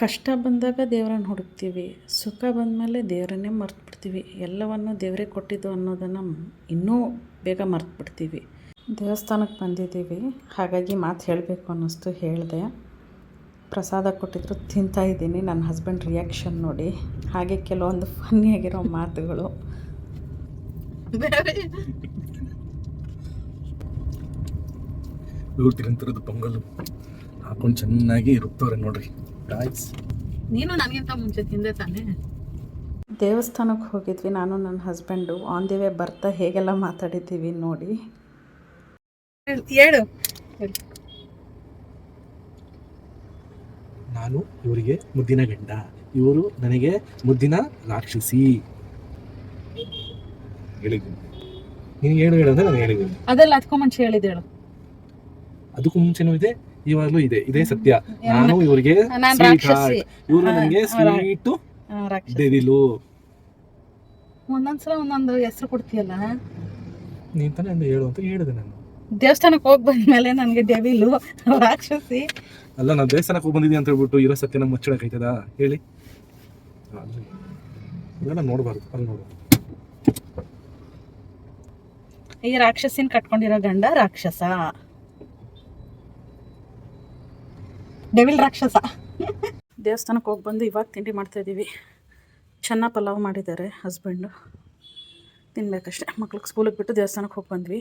ಕಷ್ಟ ಬಂದಾಗ ದೇವರನ್ನ ಹುಡುಕ್ತೀವಿ, ಸುಖ ಬಂದಮೇಲೆ ದೇವರನ್ನೇ ಮರೆತುಬಿಡ್ತೀವಿ. ಎಲ್ಲವನ್ನು ದೇವರೇ ಕೊಟ್ಟಿದ್ದು ಅನ್ನೋದನ್ನು ಇನ್ನೂ ಬೇಗ ಮರೆತುಬಿಡ್ತೀವಿ. ದೇವಸ್ಥಾನಕ್ಕೆ ಬಂದಿದ್ದೀವಿ, ಹಾಗಾಗಿ ಮಾತು ಹೇಳಬೇಕು ಅನ್ನಿಸ್ತು, ಹೇಳಿದೆ. ಪ್ರಸಾದ ಕೊಟ್ಟಿದ್ರು, ತಿಂತಾಯಿದ್ದೀನಿ. ನನ್ನ ಹಸ್ಬೆಂಡ್ ರಿಯಾಕ್ಷನ್ ನೋಡಿ, ಹಾಗೆ ಕೆಲವೊಂದು ಫನ್ನಿಯಾಗಿರೋ ಮಾತುಗಳು. ತಿಂತಿರೋದು ಪೊಂಗಲು ಹಾಕೊಂಡು ಚೆನ್ನಾಗಿ ರುಬ್ತವ್ರೆ ನೋಡ್ರಿ ಗಾಯ್ಸ್. ನೀನು ನನಗಿಂತ ಮುಂಚೆ ತಿಂದೆ ತಾನೆ. ದೇವಸ್ಥಾನಕ್ಕೆ ಹೋಗಿದ್ವಿ, ನಾನು ನನ್ನ ಹಸ್ಬೆಂಡು. ಆನ್ ದಿ ವೇ ಬರ್ತಾ ಹೇಗೆಲ್ಲ ಮಾತಾಡಿದ್ದೀವಿ ನೋಡಿ. ಹೇಳು. ನಾನು ಇವರಿಗೆ ಮುದ್ದಿನ ಗಂಡ, ಇವರು ನನಗೆ ಮುದ್ದಿನ ರಾಕ್ಷಸಿ. ಹೇಳಿದ್ದೀನಿ ನಿನಗೆ ಹೇಳು ಅಂದ್ರೆ ನಾನು ಹೇಳಿದ್ದೀನಿ. ಅದೆಲ್ಲ ಅದಕ್ಕೂ ಮುಂಚೆ ಹೇಳಿದ್ದೇಳು. ಅದಕ್ಕೂ ಮುಂಚೆನೂ ಇದೆ, ಇವಾಗಲೂ ಇದೆ. ಇದೇ ಸತ್ಯ. ನಾನು ಇವರಿಗೆ ಇವರು ನನಗೆ ಸ್ವೀಟು ಡೆವಿಲು. ಒಂದೊಂದ್ಸಲ ಒಂದೊಂದು ಹೆಸರು ಕೊಡ್ತೀಯಲ್ಲ. ನೀನ್ ತಾನೇ ಅಂದ ಹೇಳು ಅಂತ ಹೇಳಿದೆ ನಾನು. ದೇವಸ್ಥಾನಕ್ಕೆ ಹೋಗಿ ಬಂದ್ಮೇಲೆ ನನಗೆ ಡೆವಿಲು ರಾಕ್ಷಸಿ ಅಲ್ಲ, ನಾವು ದೇವಸ್ಥಾನಕ್ಕೆ ಹೋಗಿ ಬಂದಿದ್ದೀವಿ ಅಂತ ಹೇಳ್ಬಿಟ್ಟು ಇರೋ ಸತ್ಯನ ಮುಚ್ಚಳಕೈತದ ಹೇಳಿ? ಇದೆಲ್ಲ ನೋಡಬಾರ್ದು. ಅಲ್ಲಿ ನೋಡು, ಈ ರಾಕ್ಷಸಿನ ಕಟ್ಕೊಂಡಿರೋ ಗಂಡ ರಾಕ್ಷಸ, ಡೆವಿಲ್ ರಾಕ್ಷಸ. ದೇವಸ್ಥಾನಕ್ಕೆ ಹೋಗಿ ಬಂದು ಇವಾಗ ತಿಂಡಿ ಮಾಡ್ತಾಯಿದ್ದೀವಿ. ಚೆನ್ನಾಗಿ ಪಲಾವ್ ಮಾಡಿದ್ದಾರೆ ಹಸ್ಬೆಂಡು, ತಿನ್ನಬೇಕಷ್ಟೆ. ಮಕ್ಳಿಗೆ ಸ್ಕೂಲಿಗೆ ಬಿಟ್ಟು ದೇವಸ್ಥಾನಕ್ಕೆ ಹೋಗಿ ಬಂದ್ವಿ.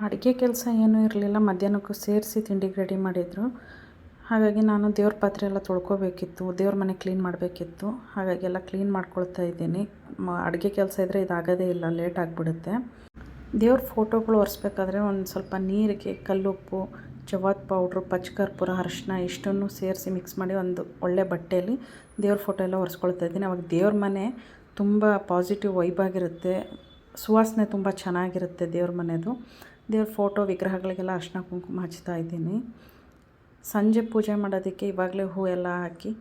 ಅಡುಗೆ ಕೆಲಸ ಏನೂ ಇರಲಿಲ್ಲ, ಮಧ್ಯಾಹ್ನಕ್ಕೂ ಸೇರಿಸಿ ತಿಂಡಿಗೆ ರೆಡಿ ಮಾಡಿದರು. ಹಾಗಾಗಿ ನಾನು ದೇವ್ರ ಪಾತ್ರೆ ಎಲ್ಲ ತೊಳ್ಕೊಬೇಕಿತ್ತು, ದೇವ್ರ ಮನೆ ಕ್ಲೀನ್ ಮಾಡಬೇಕಿತ್ತು. ಹಾಗಾಗಿ ಎಲ್ಲ ಕ್ಲೀನ್ ಮಾಡ್ಕೊಳ್ತಾ ಇದ್ದೀನಿ. ಅಡುಗೆ ಕೆಲಸ ಇದ್ದರೆ ಇದಾಗೋದೇ ಇಲ್ಲ, ಲೇಟ್ ಆಗಿಬಿಡುತ್ತೆ. ದೇವ್ರ ಫೋಟೋಗಳು ಒರೆಸ್ಬೇಕಾದ್ರೆ ಒಂದು ಸ್ವಲ್ಪ ನೀರಿಗೆ ಕಲ್ಲುಪ್ಪು, ಜವಾತ್ ಪೌಡ್ರು, ಪಚ್ಕರ್ಪೂರ, ಅರಿಶಿನ ಇಷ್ಟನ್ನು ಸೇರಿಸಿ ಮಿಕ್ಸ್ ಮಾಡಿ ಒಂದು ಒಳ್ಳೆ ಬಟ್ಟೆಯಲ್ಲಿ ದೇವ್ರ ಫೋಟೋ ಎಲ್ಲ ಒರೆಸ್ಕೊಳ್ತಾ ಇದ್ದೀನಿ. ಅವಾಗ ದೇವ್ರ ಮನೆ ತುಂಬ ಪಾಸಿಟಿವ್ ವೈಬ್ ಆಗಿರುತ್ತೆ, ಸುವಾಸನೆ ತುಂಬ ಚೆನ್ನಾಗಿರುತ್ತೆ ದೇವ್ರ ಮನೆದು. ದೇವ್ರ ಫೋಟೋ ವಿಗ್ರಹಗಳಿಗೆಲ್ಲ ಅರಿಶಿನ ಕುಂಕುಮ ಹಚ್ತಾ ಇದ್ದೀನಿ. ಸಂಜೆ ಪೂಜೆ ಮಾಡೋದಕ್ಕೆ ಇವಾಗಲೇ ಹೂವೆಲ್ಲ ಹಾಕಿ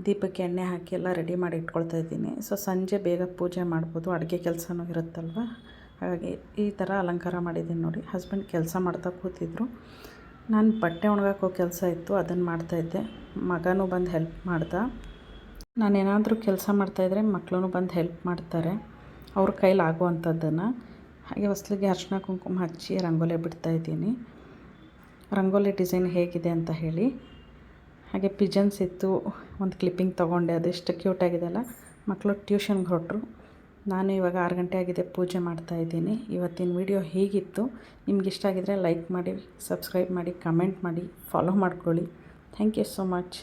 ದೀಪಕ್ಕೆ ಎಣ್ಣೆ ಹಾಕಿ ಎಲ್ಲ ರೆಡಿ ಮಾಡಿ ಇಟ್ಕೊಳ್ತಾ ಇದ್ದೀನಿ. ಸೊ ಸಂಜೆ ಬೇಗ ಪೂಜೆ ಮಾಡ್ಬೋದು, ಅಡುಗೆ ಕೆಲಸನೂ ಇರುತ್ತಲ್ವ. ಹಾಗಾಗಿ ಈ ಥರ ಅಲಂಕಾರ ಮಾಡಿದ್ದೀನಿ ನೋಡಿ. ಹಸ್ಬೆಂಡ್ ಕೆಲಸ ಮಾಡ್ತಾ ಕೂತಿದ್ರು, ನಾನು ಬಟ್ಟೆ ಒಣಗಾಕೋ ಕೆಲಸ ಇತ್ತು, ಅದನ್ನು ಮಾಡ್ತಾಯಿದ್ದೆ. ಮಗನೂ ಬಂದು ಹೆಲ್ಪ್ ಮಾಡ್ದ. ನಾನೇನಾದರೂ ಕೆಲಸ ಮಾಡ್ತಾಯಿದ್ರೆ ಮಕ್ಕಳು ಬಂದು ಹೆಲ್ಪ್ ಮಾಡ್ತಾರೆ, ಅವ್ರ ಕೈಲಿ ಆಗುವಂಥದ್ದನ್ನು. ಹಾಗೆ ಹೊಸ್ಲಿಗೆ ಅರಿಶಿನ ಕುಂಕುಮ ಹಚ್ಚಿ ರಂಗೋಲಿ ಬಿಡ್ತಾಯಿದ್ದೀನಿ. ರಂಗೋಲಿ ಡಿಸೈನ್ ಹೇಗಿದೆ ಅಂತ ಹೇಳಿ. ಹಾಗೆ ಪಿಜನ್ಸ್ ಇತ್ತು, ಒಂದು ಕ್ಲಿಪ್ಪಿಂಗ್ ತೊಗೊಂಡೆ, ಅದೆಷ್ಟು ಕ್ಯೂಟಾಗಿದೆ ಅಲ್ಲ. ಮಕ್ಕಳು ಟ್ಯೂಷನ್ಗೆ ಹೊರಟರು. ನಾನು ಇವಾಗ 6 ಗಂಟೆ ಆಗಿದೆ, ಪೂಜೆ ಮಾಡ್ತಾಯಿದ್ದೀನಿ. ಇವತ್ತಿನ ವಿಡಿಯೋ ಹೀಗಿತ್ತು. ನಿಮ್ಗೆ ಇಷ್ಟ ಆಗಿದರೆ ಲೈಕ್ ಮಾಡಿ, ಸಬ್ಸ್ಕ್ರೈಬ್ ಮಾಡಿ, ಕಮೆಂಟ್ ಮಾಡಿ, ಫಾಲೋ ಮಾಡ್ಕೊಳ್ಳಿ. Thank you so much.